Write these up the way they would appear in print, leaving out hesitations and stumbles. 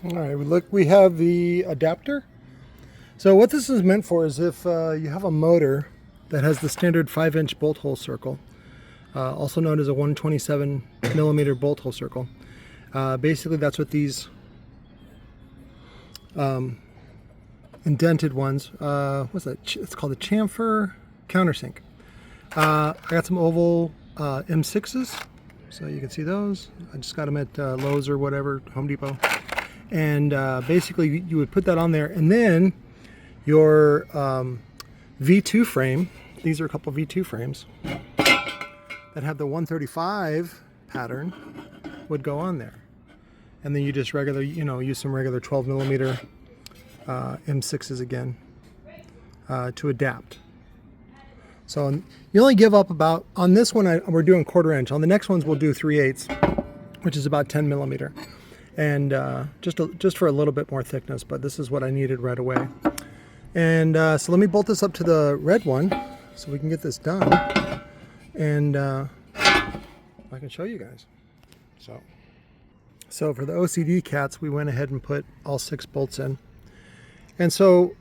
All right, we have the adapter. So what this is meant for is if you have a motor that has the standard 5-inch bolt hole circle, also known as a 127 millimeter bolt hole circle. Basically that's what these indented ones, what's that? It's called a chamfer countersink. I got some oval M6s, so you can see those. I just got them at Lowe's or whatever, Home Depot. And basically you would put that on there, and then your V2 frame, these are a couple V2 frames that have the 135 pattern, would go on there. And then you just use some regular 12 millimeter M6s again to adapt. So you only give up about, on this one we're doing 1/4 inch. On the next ones we'll do 3/8, which is about 10 millimeter. And just for a little bit more thickness, but this is what I needed right away. And so let me bolt this up to the red one so we can get this done. And I can show you guys. So for the OCD cats, we went ahead and put all 6 bolts in. And so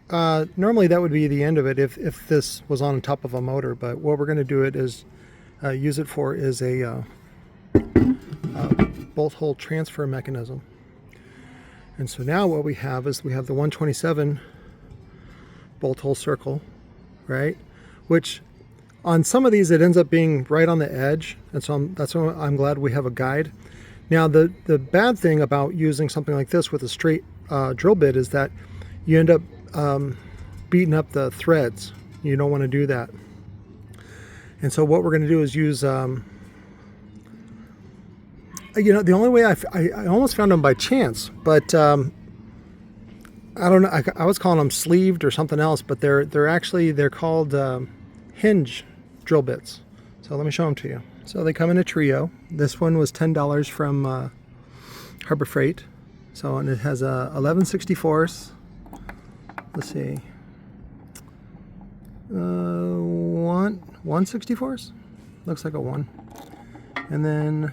normally that would be the end of it if this was on top of a motor, but what we're going to do it is use it for is a bolt hole transfer mechanism. And so now what we have is we have the 127 bolt hole circle, right? Which on some of these it ends up being right on the edge, and so that's why I'm glad we have a guide. Now the bad thing about using something like this with a straight drill bit is that you end up beating up the threads. You don't want to do that. And so what we're going to do is use the only way I almost found them by chance, but I don't know. I was calling them sleeved or something else, but they're called hinge drill bits. So let me show them to you. So they come in a trio. This one was $10 from Harbor Freight. So, and it has a 11/64. Let's see, 1/64. Looks like a 1, and then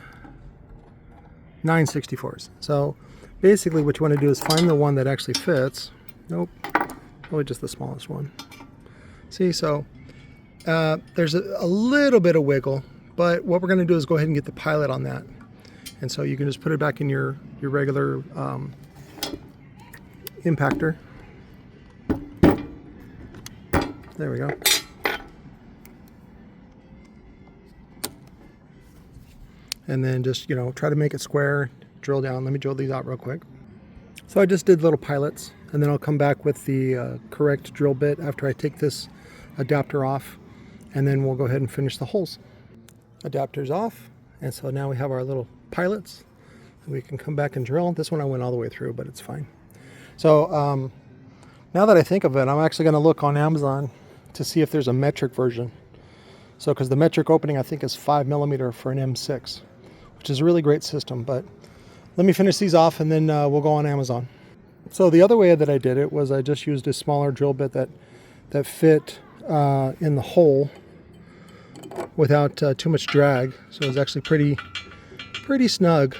9/64. So basically what you want to do is find the one that actually fits. Nope, probably just the smallest one. See, so there's a little bit of wiggle, but what we're going to do is go ahead and get the pilot on that. And so you can just put it back in your regular impactor. There we go. And then just, try to make it square, drill down. Let me drill these out real quick. So I just did little pilots, and then I'll come back with the correct drill bit after I take this adapter off, and then we'll go ahead and finish the holes. Adapter's off, and so now we have our little pilots. We can come back and drill. This one I went all the way through, but it's fine. So now that I think of it, I'm actually going to look on Amazon to see if there's a metric version. So because the metric opening I think is 5 millimeter for an M6, which is a really great system. But let me finish these off, and then we'll go on Amazon. So the other way that I did it was I just used a smaller drill bit that fit in the hole without too much drag. So it was actually pretty snug.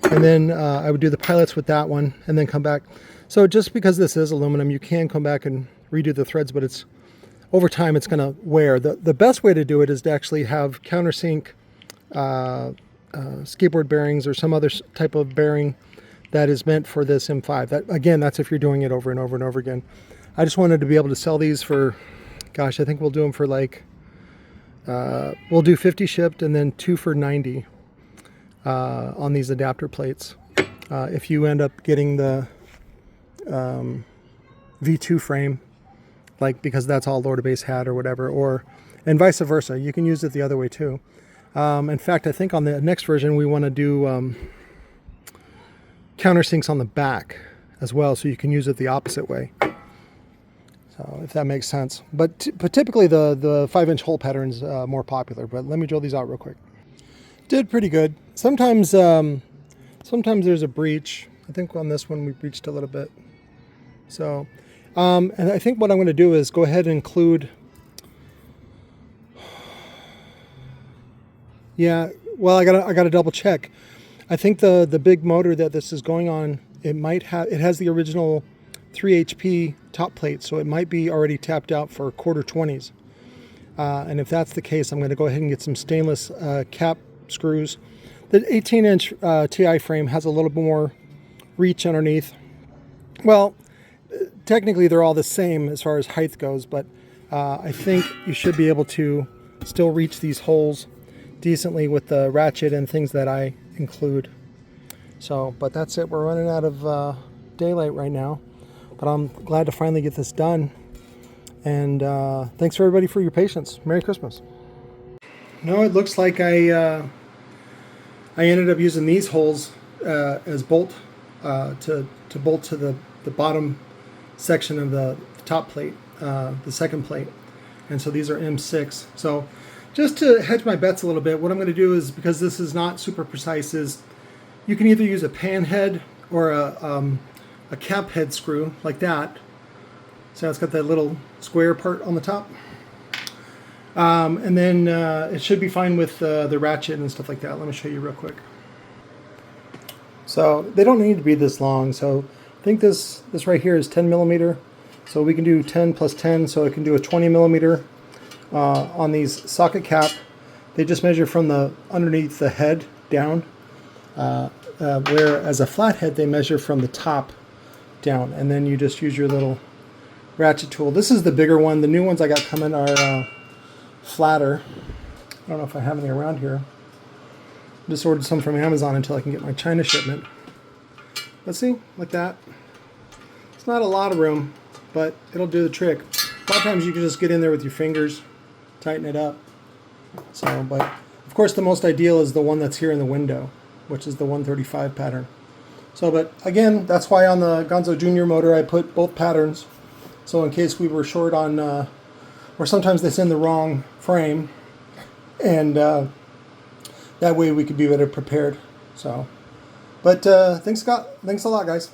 And then I would do the pilots with that one and then come back. So just because this is aluminum, you can come back and redo the threads, but it's over time it's going to wear. The best way to do it is to actually have countersink skateboard bearings or some other type of bearing that is meant for this M5. That's if you're doing it over and over and over again. I just wanted to be able to sell these for, gosh, I think we'll do them for like, we'll do 50 shipped and then 2 for 90 on these adapter plates. If you end up getting the V2 frame, like, because that's all Lord of Base had or whatever, and vice versa. You can use it the other way too. In fact, I think on the next version we want to do countersinks on the back as well, so you can use it the opposite way. So if that makes sense. But typically the 5-inch hole pattern is more popular. But let me drill these out real quick. Did pretty good. Sometimes there's a breach. I think on this one we breached a little bit. So, and I think what I'm going to do is go ahead and include. Yeah, well, I gotta double check. I think the big motor that this is going on it has the original 3 HP top plate, so it might be already tapped out for quarter 20s. And if that's the case, I'm going to go ahead and get some stainless cap screws. The 18-inch TI frame has a little bit more reach underneath. Well, technically they're all the same as far as height goes, but I think you should be able to still reach these holes decently with the ratchet and things that I include. So, but that's it. We're running out of daylight right now, but I'm glad to finally get this done. And thanks for everybody for your patience. Merry Christmas. No, it looks like I ended up using these holes as bolt to bolt to the bottom section of the top plate, the second plate. And so these are M6. So just to hedge my bets a little bit, what I'm going to do is, because this is not super precise, is you can either use a pan head or a cap head screw like that. So it's got that little square part on the top. And then it should be fine with the ratchet and stuff like that. Let me show you real quick. So they don't need to be this long. So I think this right here is 10 millimeter. So we can do 10 plus 10. So I can do a 20 millimeter on these socket cap. They just measure from the underneath the head down. Whereas a flathead, they measure from the top down. And then you just use your little ratchet tool. This is the bigger one. The new ones I got coming are flatter. I don't know if I have any around here. Just ordered some from Amazon until I can get my China shipment. Let's see, like that. It's not a lot of room, but it'll do the trick. A lot of times you can just get in there with your fingers, tighten it up. So, but of course the most ideal is the one that's here in the window, which is the 135 pattern. So, but again, that's why on the Gonzo Junior motor I put both patterns. So in case we were short on, or sometimes they send the wrong frame, and that way we could be better prepared. So, but thanks a lot, guys.